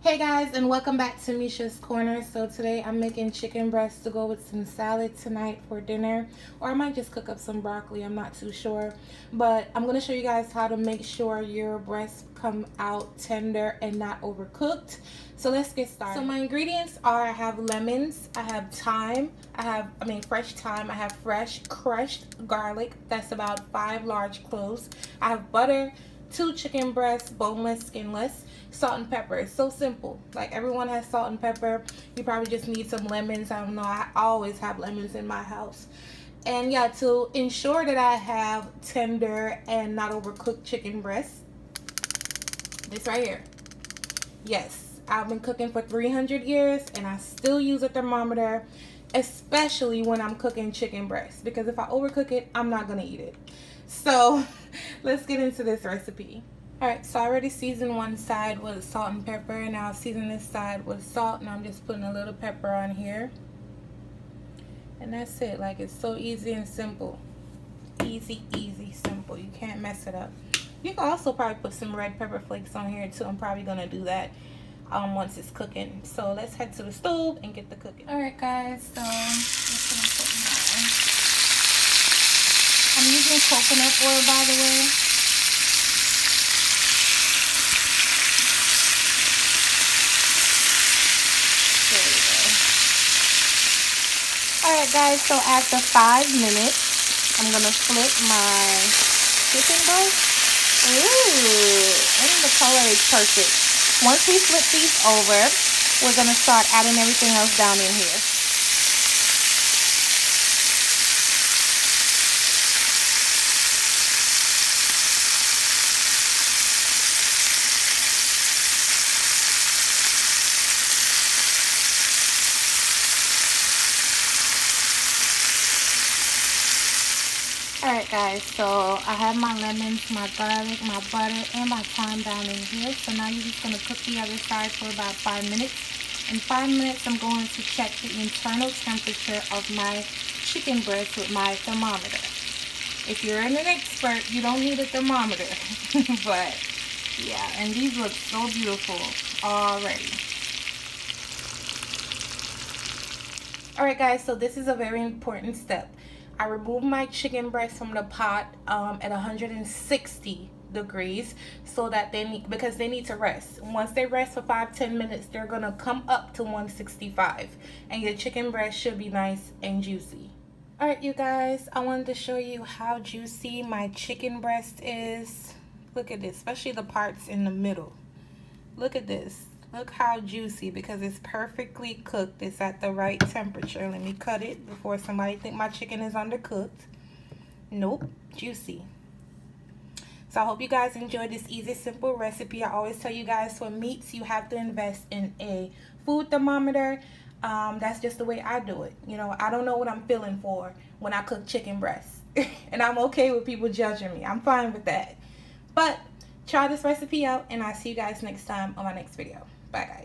Hey guys, and welcome back to Mesha's Corner. So today I'm making chicken breast to go with some salad tonight for dinner, or I might just cook up some broccoli, I'm not too sure. But I'm going to show you guys how to make sure your breasts come out tender and not overcooked. So let's get started. So my ingredients are, I have lemons, I have thyme, fresh thyme, I have fresh crushed garlic, that's about 5 large cloves, I have butter, 2 chicken breasts, boneless, skinless, salt and pepper. It's so simple. Like, everyone has salt and pepper. You probably just need some lemons. I don't know, I always have lemons in my house. And yeah, to ensure that I have tender and not overcooked chicken breasts, this right here. Yes, I've been cooking for 300 years and I still use a thermometer, especially when I'm cooking chicken breasts, because if I overcook it, I'm not gonna eat it. So let's get into this recipe. Alright, so I already seasoned one side with salt and pepper, and now I'll season this side with salt, and I'm just putting a little pepper on here. And that's it. Like, it's so easy and simple. Easy, easy, simple. You can't mess it up. You can also probably put some red pepper flakes on here too. I'm probably gonna do that once it's cooking. So let's head to the stove and get the cooking. Alright guys, so I'm using coconut oil, by the way. Alright guys, so after 5 minutes, I'm gonna flip my chicken breast. Ooh, and the color is perfect. Once we flip these over, we're gonna start adding everything else down in here. Alright guys, so I have my lemons, my garlic, my butter, and my thyme down in here. So now you're just going to cook the other side for about 5 minutes. In 5 minutes, I'm going to check the internal temperature of my chicken breast with my thermometer. If you're an expert, you don't need a thermometer. But yeah, and these look so beautiful already. Alright guys, so this is a very important step. I remove my chicken breast from the pot at 160 degrees so that because they need to rest. Once they rest for 5-10 minutes, they're gonna come up to 165, and your chicken breast should be nice and juicy. Alright you guys, I wanted to show you how juicy my chicken breast is. Look at this, especially the parts in the middle. Look at this. Look how juicy, because it's perfectly cooked. It's at the right temperature. Let me cut it before somebody think my chicken is undercooked. Nope, juicy. So I hope you guys enjoyed this easy, simple recipe. I always tell you guys, for meats, you have to invest in a food thermometer. That's just the way I do it. You know, I don't know what I'm feeling for when I cook chicken breasts. And I'm okay with people judging me. I'm fine with that. But try this recipe out, and I'll see you guys next time on my next video. Bye guys.